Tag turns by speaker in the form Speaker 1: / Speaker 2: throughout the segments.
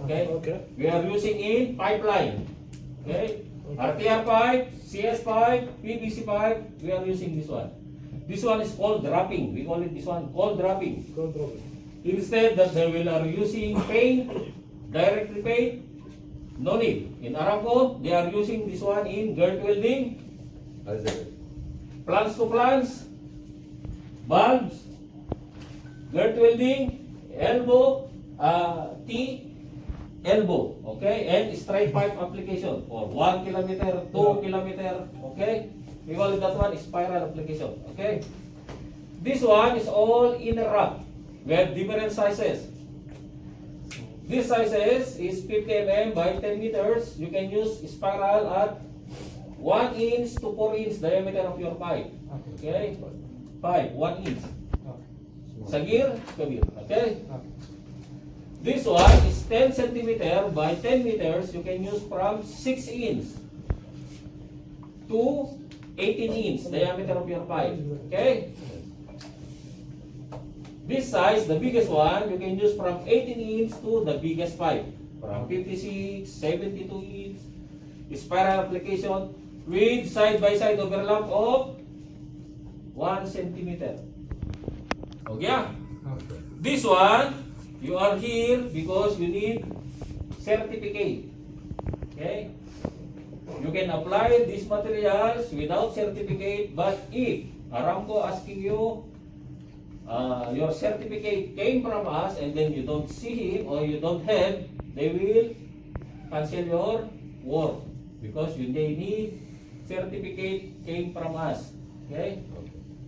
Speaker 1: Okay?
Speaker 2: Okay.
Speaker 1: We are using in pipeline. Okay? RTR pipe, CS pipe, PVC pipe, we are using this one. This one is called dropping. We call it this one called dropping.
Speaker 2: Go drop it.
Speaker 1: Instead that they will are using paint, directly paint, no need. In Aramco, they are using this one in girth welding, plans to plans, bulbs, girth welding, elbow, T, elbow, okay, and straight pipe application for 1 kilometer, 2 kilometer, okay. We call it that one spiral application, okay. This one is all inner wrap. We have different sizes. This sizes is 50 mm by 10 meters. You can use spiral at 1 inch to 4 inch diameter of your pipe, okay. Pipe 1 inch. Sagir, kabir, okay. This one is 10 centimeter by 10 meters. You can use from 6 inch to 18 inch diameter of your pipe. Okay? This size, the biggest one, you can use from 18 inch to the biggest pipe. From 56, 72 inch. Spiral application with side-by-side overlap of 1 centimeter. Okay? This one, you are here because you need certificate. Okay? You can apply these materials without certificate, but if Aramco asking you your certificate came from us and then you don't see him or you don't have, they will cancel your work because they need certificate came from us. Okay?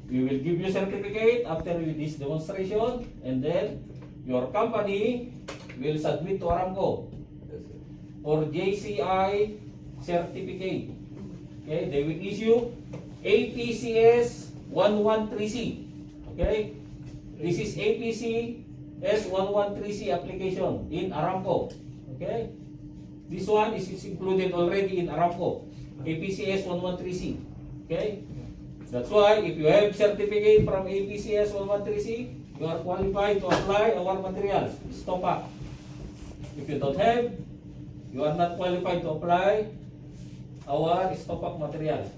Speaker 1: We will give you certificate after this demonstration, and then your company will submit to Aramco for JCI certificate. Okay, they will issue APCS 113C. Okay, this is APCS 113C application in Aramco. Okay, this one is included already in Aramco. APCS 113C. Okay, that's why if you have certificate from APCS 113C, you are qualified to apply our materials, Stopak. If you don't have, you are not qualified to apply our Stopak materials.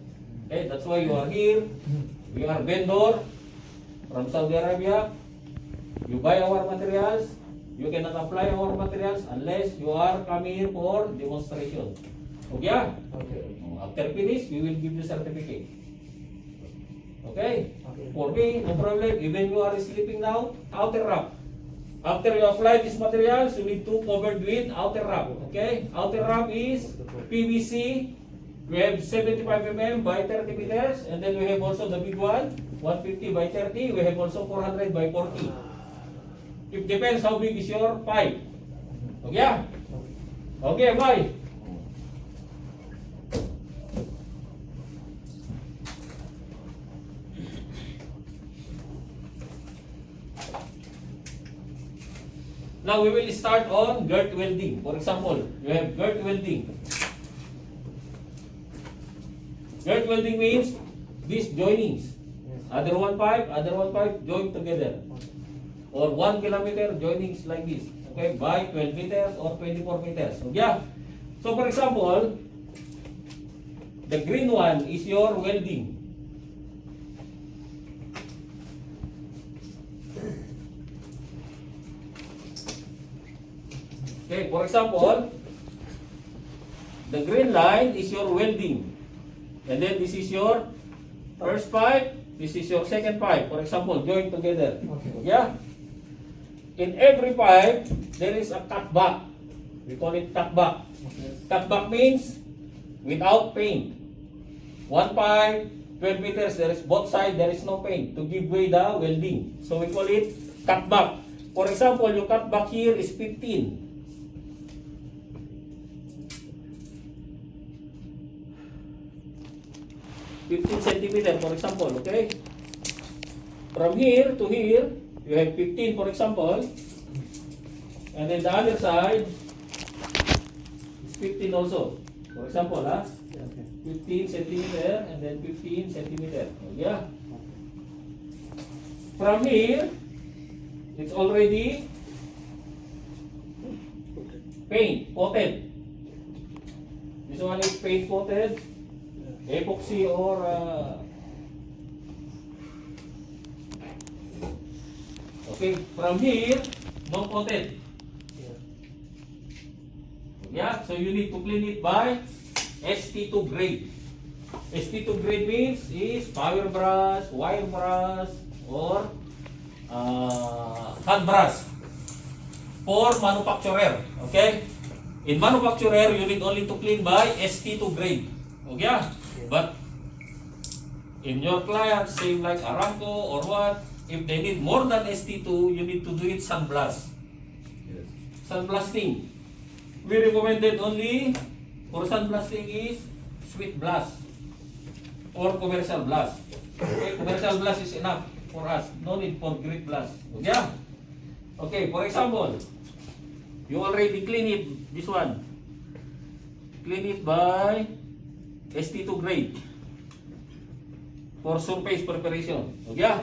Speaker 1: Okay, that's why you are here. We are vendor from Saudi Arabia. You buy our materials. You cannot apply our materials unless you are coming here for demonstration. Okay?
Speaker 2: Okay.
Speaker 1: After finish, we will give you certificate. Okay?
Speaker 2: Okay.
Speaker 1: For me, no problem. Even you are sleeping now, outer wrap. After you apply these materials, you need to cover with outer wrap. Okay? Outer wrap is PVC. We have 75 mm by 30 meters. And then we have also the big one, 150 by 30. We have also 400 by 40. It depends how big is your pipe. Okay? Okay, bye. Now we will start on girth welding. For example, you have girth welding. Girth welding means these joinings. Other one pipe joined together. Or 1 kilometer joinings like this. Okay, by 12 meters or 24 meters. Okay? So for example, the green one is your welding. Okay, for example, the green line is your welding. And then this is your first pipe, this is your second pipe. For example, joined together.
Speaker 2: Okay.
Speaker 1: Yeah? In every pipe, there is a cutback. We call it cutback.
Speaker 2: Okay.
Speaker 1: Cutback means without paint. One pipe, 12 meters, there is both sides, there is no paint to give way the welding. So we call it cutback. For example, your cutback here is 15. 15 centimeter, for example, okay? From here to here, you have 15, for example. And then the other side is 15 also. For example,
Speaker 2: Okay.
Speaker 1: 15 centimeter and then 15 centimeter. Yeah. From here, it's already paint, coated. This one is paint coated, epoxy or okay, from here, non-coated. Yeah, so you need to clean it by ST2 grade. ST2 grade means is power brush, wire brush, or hand brush for manufacturer. Okay? In manufacturer, you need only to clean by ST2 grade. Okay? But in your client, same like Aramco or what, if they need more than ST2, you need to do it sandblast.
Speaker 2: Yes.
Speaker 1: Sandblasting. We recommended only for sandblasting is sweet blast or commercial blast. Okay, commercial blast is enough for us. No need for grit blast. Okay? Okay, for example, you already clean it, this one. Clean it by ST2 grade for surface preparation. Okay?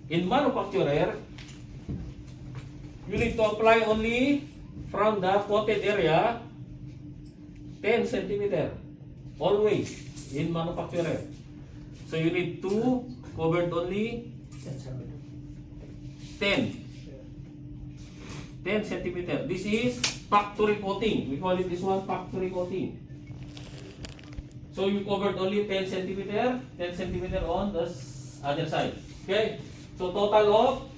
Speaker 1: In manufacturer, you need to apply only from the coated area 10 centimeter always in manufacturer. So you need to cover only 10 centimeter. This is factory coating. We call it this one factory coating. So you covered only 10 centimeter on the other side. Okay. So total of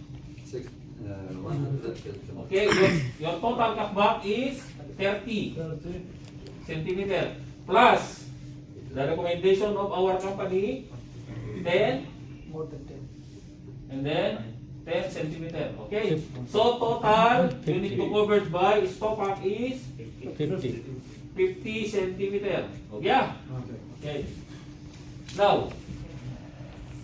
Speaker 2: 100.
Speaker 1: okay, your total cutback is 30 centimeter plus the recommendation of our company 10
Speaker 3: More than 10.
Speaker 1: and then 10 centimeter. Okay, so total you need to cover by stopak is 50 centimeter. Okay, okay. Now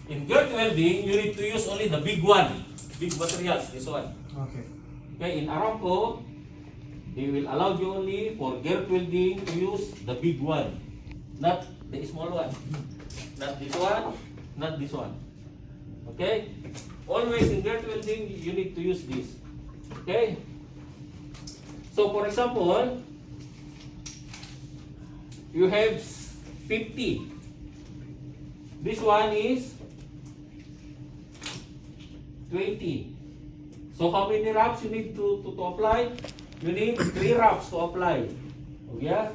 Speaker 1: in girth welding, you need to use only the big one, big materials. This one.
Speaker 3: Okay.
Speaker 1: Okay, in Aramco, they will allow you only for girth welding to use the big one, not the small one. Not this one, not this one. Okay? Always in girth welding, you need to use this. Okay? So for example, you have 50. This one is 20. So how many wraps you need to apply? You need 3 wraps to apply. Okay?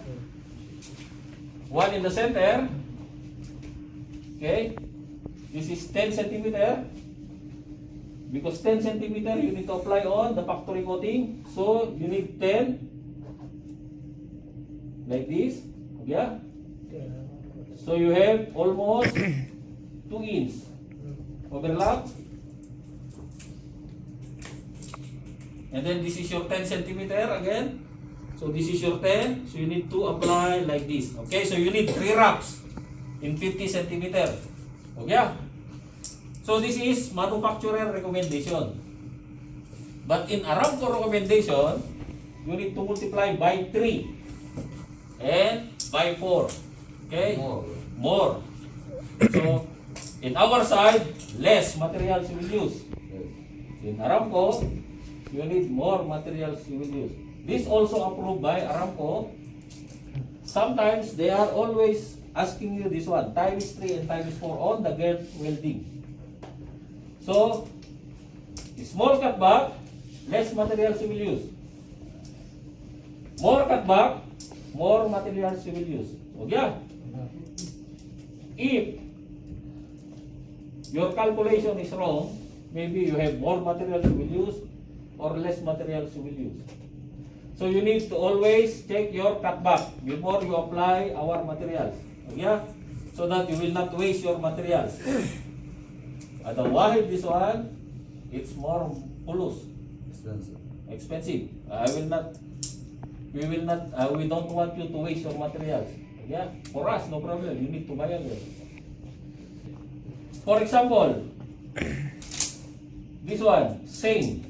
Speaker 1: One in the center. Okay? This is 10 centimeter. Because 10 centimeter you need to apply on the factory coating. So you need 10 like this. Okay? So you have almost 2 inches overlap. And then this is your 10 centimeter again. So this is your 10. So you need to apply like this. Okay, so you need 3 wraps in 50 centimeter. Okay? So this is manufacturer recommendation. But in Aramco recommendation, you need to multiply by 3 and by 4. Okay? More. So in our side, less materials you will use. In Aramco, you need more materials you will use. This also approved by Aramco. Sometimes they are always asking you this one, times 3 and times 4 on the girth welding. So, small cutback, less materials you will use. More cutback, more materials you will use. Okay? If your calculation is wrong, maybe you have more materials you will use or less materials you will use. So you need to always check your cutback before you apply our materials. Okay? So that you will not waste your materials. Otherwise, this one, it's more fulus, expensive. We don't want you to waste your materials. Yeah, for us, no problem. You need to buy it. For example, this one, same.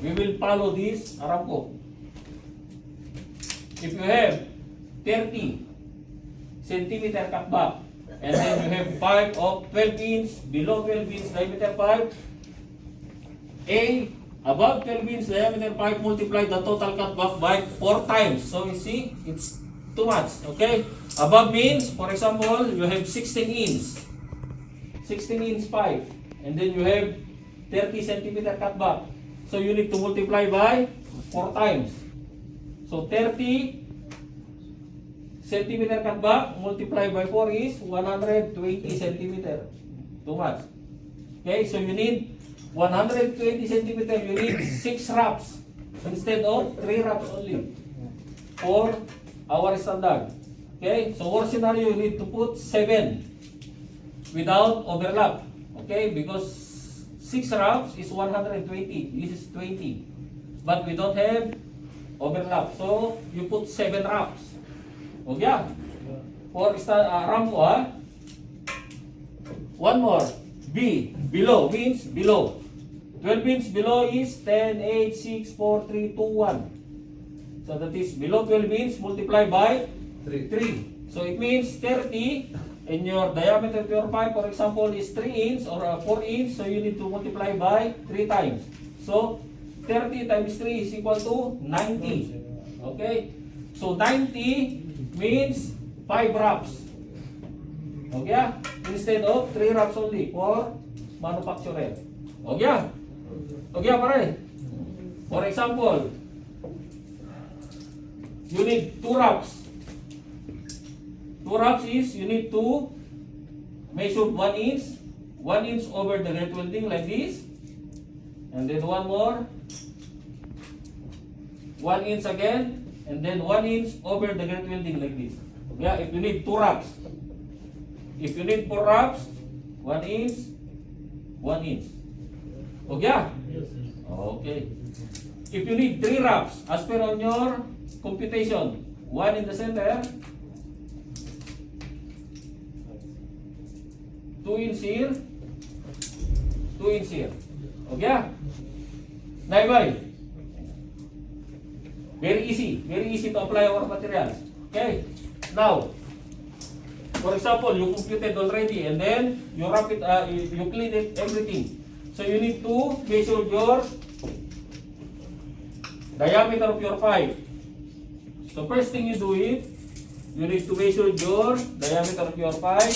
Speaker 1: We will follow this Aramco. If you have 30 centimeter cutback, and then you have pipe of 12 inch, below 12 inch diameter pipe, A, Above 12 inch diameter pipe, multiply the total cutback by 4 times. So you see, it's too much. Okay? Above means, for example, you have 16 inch. 16 inch pipe. And then you have 30 centimeter cutback. So you need to multiply by 4 times. So 30 centimeter cutback multiplied by 4 is 120 centimeter. Too much. Okay, so you need 120 centimeter, you need 6 wraps instead of 3 wraps only for our standard. Okay, so worst scenario, you need to put 7 without overlap. Okay, because 6 wraps is 120, this is 20. But we don't have overlap, so you put 7 wraps. Okay, for ramp 1. One more. B, below means below. 12 inch below is 10, 8, 6, 4, 3, 2, 1. So that is below 12 inch multiplied by 3. So it means 30 and your diameter of your pipe, for example, is 3 inch or 4 inch. So you need to multiply by 3 times. So 30 times 3 is equal to 90. Okay? So 90 means 5 wraps. Okay? Instead of 3 wraps only for manufacturer. Okay? Okay, pare? For example, you need 2 wraps. 2 wraps is you need to measure 1 inch. 1 inch over the red welding like this. And then one more. 1 inch again. And then 1 inch over the red welding like this. Okay? If you need 2 wraps. If you need 4 wraps, 1 inch, 1 inch. Okay? Okay. If you need 3 wraps, as per on your computation, 1 in the center, 2 inch here, 2 inch here. Okay? Naibay. Very easy to apply our materials. Okay? Now, for example, you computed already and then you wrap it, you clean it, everything. So you need to measure your diameter of your pipe. So first thing you do is, you need to measure your diameter of your pipe.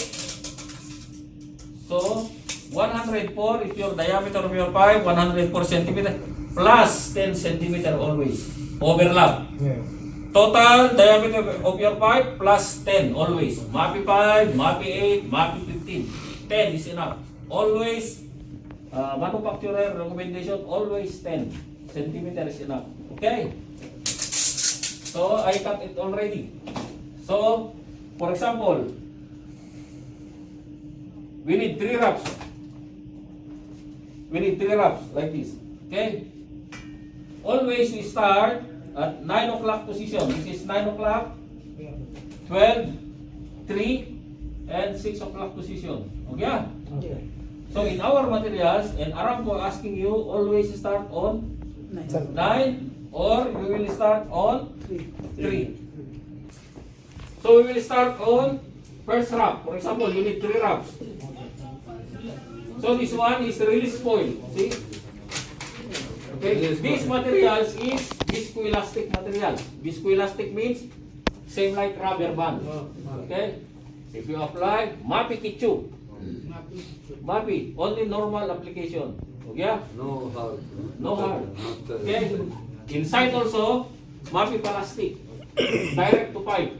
Speaker 1: So 104 is your diameter of your pipe, 104 centimeter plus 10 centimeter always. Overlap. Total diameter of your pipe plus 10 always. MAPI 5, MAPI 8, MAPI 15. 10 is enough. Always, manufacturer recommendation, always 10 centimeter is enough. Okay? So, I cut it already. So, for example, we need 3 wraps. We need 3 wraps like this. Okay? Always we start at 9 o'clock position. This is 9 o'clock, 12, 3, and 6 o'clock position. Okay? So in our materials, and Aramco asking you, always start on 9 or you will start on 3. So we will start on first wrap. For example, you need 3 wraps. So this one is release foil. See? Okay, this materials is viscoelastic material. Viscoelastic means same like rubber band. Okay? If you apply MAPI Kichu. MAPI, only normal application. Okay?
Speaker 2: No hard.
Speaker 1: No hard. Okay? Inside also, MAPI plastic. Direct to pipe.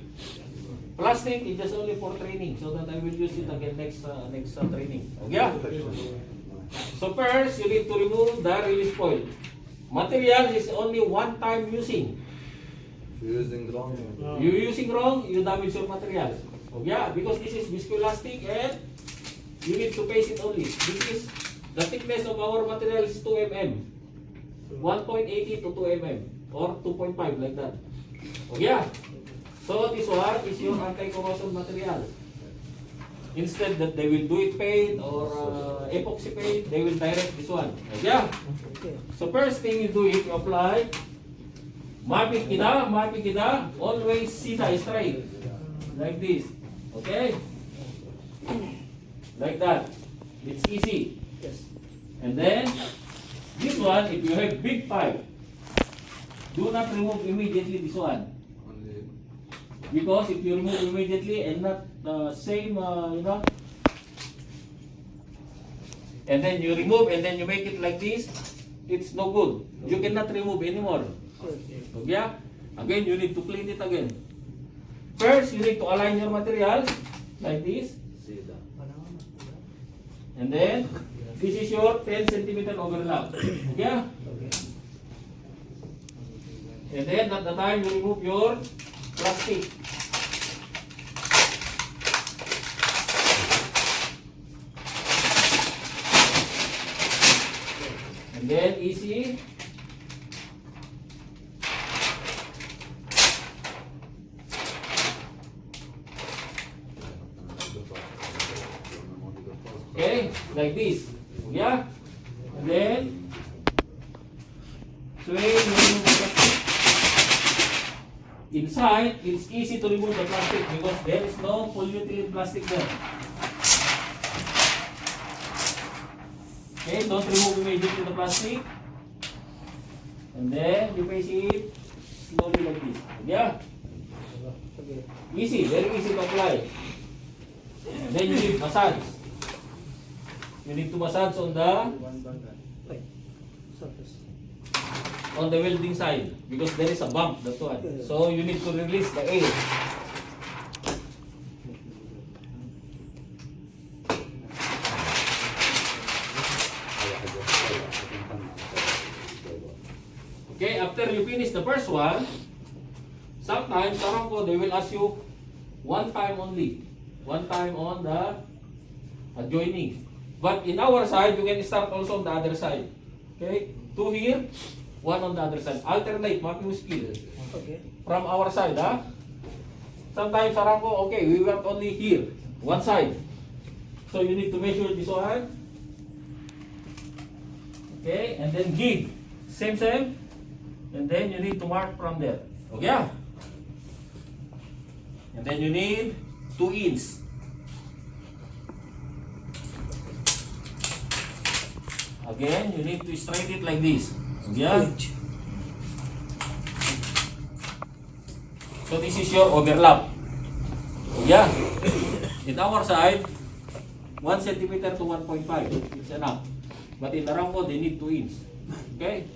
Speaker 1: Plastic is just only for training, so that I will use it again next training. Okay? So first, you need to remove the release foil. Material is only one time using.
Speaker 2: Using wrong.
Speaker 1: You using wrong, you damage your materials. Yeah, because this is viscoelastic and you need to paste it only. This is the thickness of our material is 2 mm. 1.80 to 2 mm or 2.5 like that. Yeah. So this one is your anti-corrosion material. Instead that they will do it paint or epoxy paint, they will direct this one. Yeah. So first thing you do is you apply MAPI kita, always sida straight. Like this. Okay? Like that. It's easy. And then This one, if you have big pipe, do not remove immediately this one.
Speaker 2: Only
Speaker 1: Because if you remove immediately and not same, and then you remove and then you make it like this, it's no good. You cannot remove anymore. Okay? Again, you need to clean it again. First, you need to align your material like this.
Speaker 2: see that.
Speaker 1: And then, this is your 10 centimeter overlap. Okay? And then, at the time, you remove your plastic. And then, easy. Okay, like this. Yeah? And then, swing, remove the plastic. Inside, it's easy to remove the plastic because there is no polyethylene plastic there. Okay, don't remove immediately the plastic. And then, you place it slowly like this. Yeah? Easy, very easy to apply. And then you need massage. You need to massage on the welding side because there is a bump, that's why. So you need to release the air. Okay, after you finish the first one, sometimes Aramco they will ask you one time only. One time on the joining. But in our side, you can start also on the other side. Okay? 2 here, 1 on the other side. Alternate, mapping skill.
Speaker 3: Okay.
Speaker 1: From our side, ha? Sometimes Aramco, okay, we work only here, one side. So you need to measure this one. Okay, and then give. Same. And then you need to mark from there. Okay? And then you need 2 inch. Again, you need to straighten it like this. Yeah. So this is your overlap. Yeah. In our side, 1 centimeter to 1.5 is enough. But in Aramco, they need 2 inch. Okay?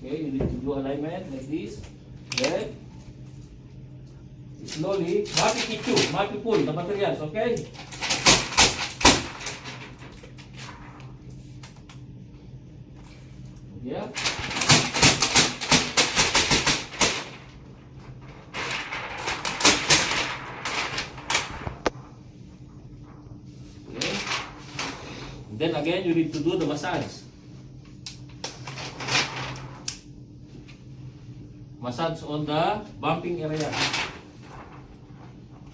Speaker 1: Okay, you need to do alignment like this. Then, slowly, mapi pull the materials, okay? Yeah. Okay. Then again, you need to do the massage. Massage on the bumping area.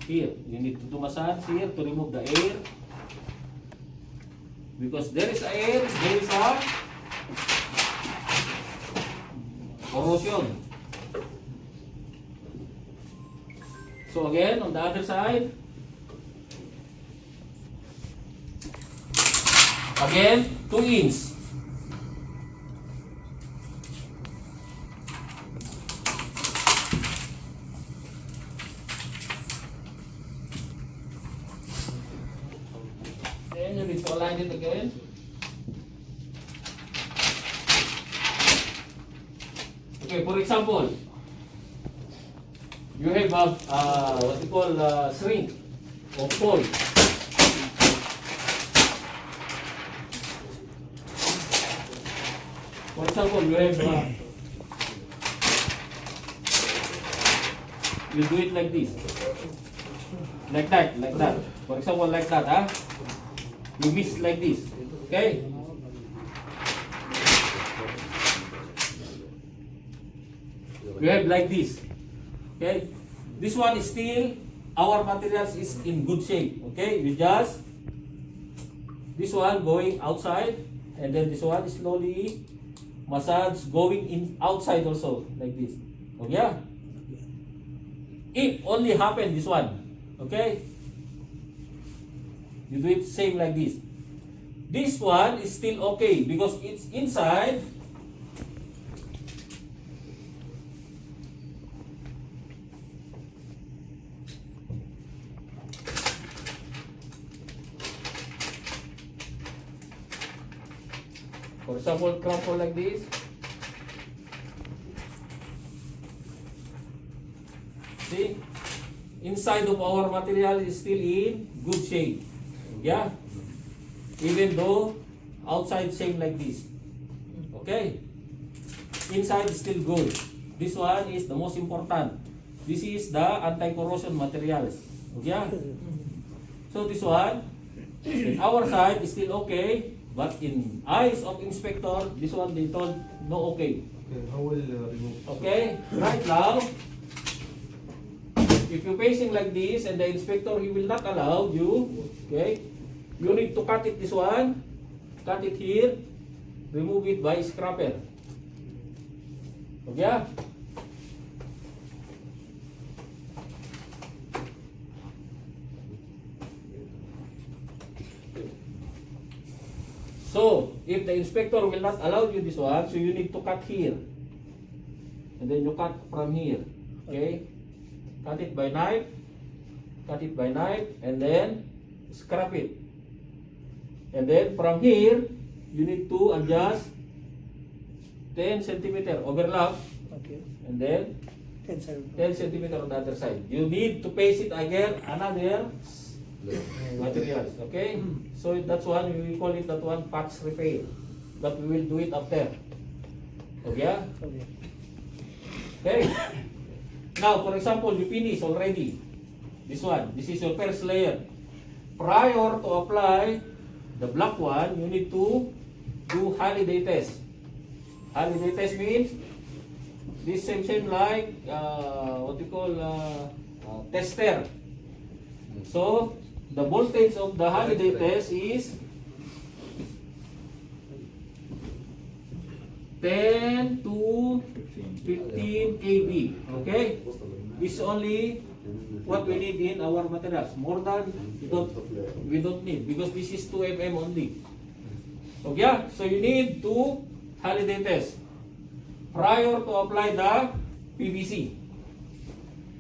Speaker 1: Here, you need to do massage here to remove the air. Because there is air, there is a corrosion. So again, on the other side, again, 2 inch. Then you need to align it again. Okay, for example, you have what you call shrink or foil. For example, you have you do it like this, like that. For example, like that, huh? You miss like this, okay? You have like this, okay? This one is still, our materials is in good shape, okay? You just, this one going outside, and then this one slowly massage going in outside also like this. Okay? If only happen this one, okay? You do it same like this. This one is still okay because it's inside. For example, crumple like this. See, inside of our material is still in good shape. Yeah, even though outside same like this. Okay, inside is still good. This one is the most important. This is the anti-corrosion materials. Yeah. So this one, in our side is still okay, but in eyes of inspector, this one they told no okay.
Speaker 2: Okay, how will remove?
Speaker 1: Okay, right now, if you're facing like this and the inspector he will not allow you, okay, you need to cut it this one, cut it here, remove it by scraper. Okay? So, if the inspector will not allow you this one, so you need to cut here. And then you cut from here. Okay? Cut it by knife, and then scrap it. And then from here, you need to adjust 10 centimeter overlap,
Speaker 3: Okay.
Speaker 1: and then 10 centimeter on the other side. You need to paste it again another materials. Okay? So that's one, we will call it that one patch repair. But we will do it after. Okay?
Speaker 3: Okay.
Speaker 1: Okay. Now, for example, you finish already this one. This is your first layer. Prior to apply the black one, you need to do holiday test. Holiday test means this same like what you call tester. So the voltage of the holiday test is 10 to 15 kV. Okay? It's only what we need in our materials. More than we don't need because this is 2 mm only. Okay? So you need to holiday test prior to apply the PVC.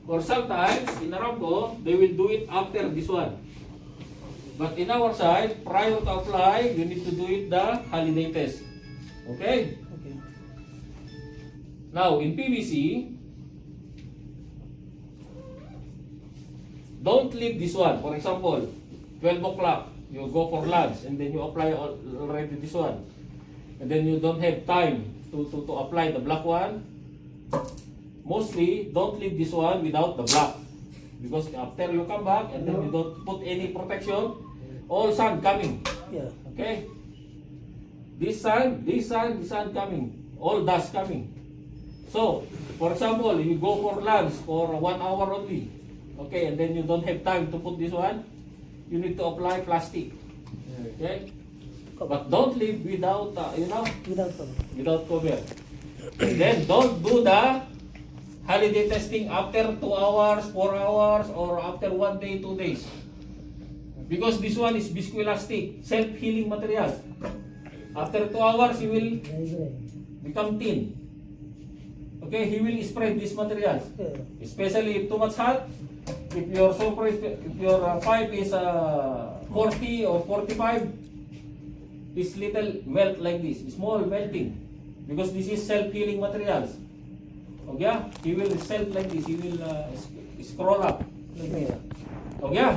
Speaker 1: Or sometimes in Aramco they will do it after this one. But in our side, prior to apply, you need to do it the holiday test. Okay?
Speaker 3: Okay.
Speaker 1: Now, in PVC, don't leave this one. For example, 12 o'clock, you go for lunch and then you apply already this one. And then you don't have time to apply the black one. Mostly, don't leave this one without the black. Because after you come back and then you don't put any protection, all sun coming.
Speaker 3: Yeah.
Speaker 1: Okay? This sun coming. All dust coming. So, for example, you go for lunch for 1 hour only. Okay, and then you don't have time to put this one. You need to apply plastic. Okay? But don't leave without,
Speaker 3: Without cover.
Speaker 1: without cover. And then don't do the holiday testing after 2 hours, 4 hours, or after 1 day, 2 days. Because this one is viscoelastic, self-healing material. After 2 hours, he will become thin. Okay, he will spread these materials.
Speaker 3: Yeah.
Speaker 1: Especially if too much hot, if your pipe is 40 or 45, this little melt like this, small melting. Because this is self-healing materials. Okay, he will self like this, he will scroll up like this. Okay,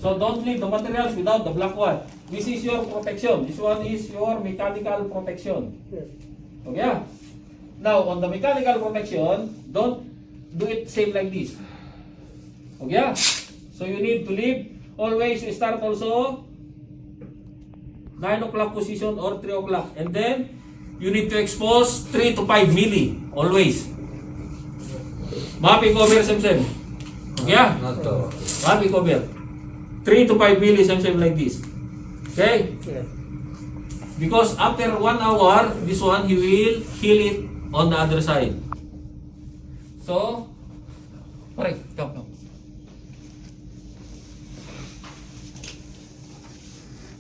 Speaker 1: so don't leave the materials without the black one. This is your protection. This one is your mechanical protection.
Speaker 3: Yes.
Speaker 1: Okay. Now on the mechanical protection, don't do it same like this. Okay. So you need to leave. Always you start also 9 o'clock position or 3 o'clock, and then you need to expose 3 to 5 milli always. Mapi cover same. Okay.
Speaker 2: Not
Speaker 1: Mapi cover 3 to 5 milli same like this. Okay.
Speaker 3: Yeah.
Speaker 1: Because after 1 hour, this one, he will heal it on the other side. So, pare, come.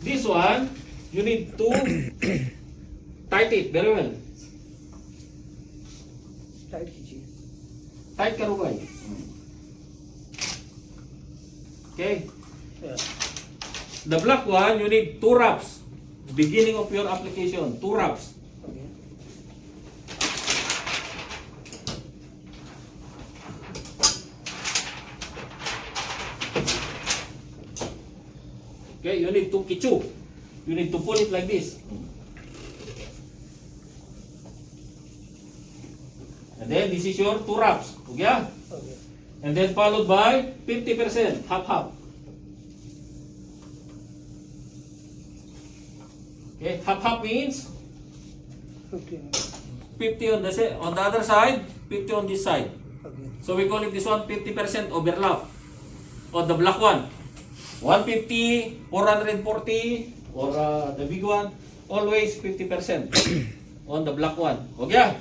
Speaker 1: This one, you need to tight it very well.
Speaker 3: Tight कीजिए.
Speaker 1: Tight karo bhai. Okay.
Speaker 3: Yeah.
Speaker 1: The black one, you need 2 wraps. Beginning of your application, 2 wraps.
Speaker 3: Okay.
Speaker 1: Okay, you need to kichu. You need to pull it like this. And then this is your 2 wraps. Okay?
Speaker 3: Okay.
Speaker 1: And then followed by 50%, half. Okay, half means
Speaker 3: 15.
Speaker 1: 50 on the other side, 50 on this side.
Speaker 3: Okay.
Speaker 1: So we call it this one 50% overlap on the black one. 150, 440, or the big one, always 50% on the black one. Okay?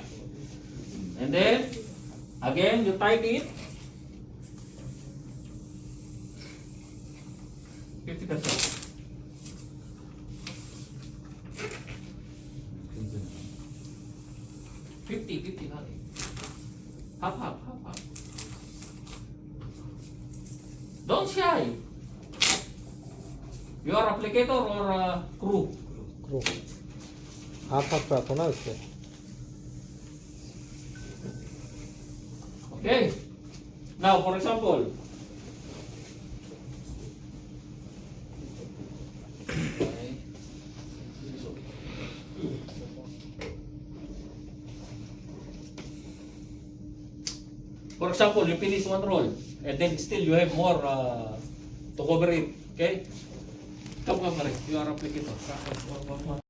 Speaker 1: And then, again, you tight it. 50%. Fifty, half. Don't shy. You are applicator or crew?
Speaker 3: Crew. Half रखो ना उसको.
Speaker 1: Okay. Now, for example, you finish 1 roll, and then still you have more to cover it. Okay? Come, Mare. You are applicator.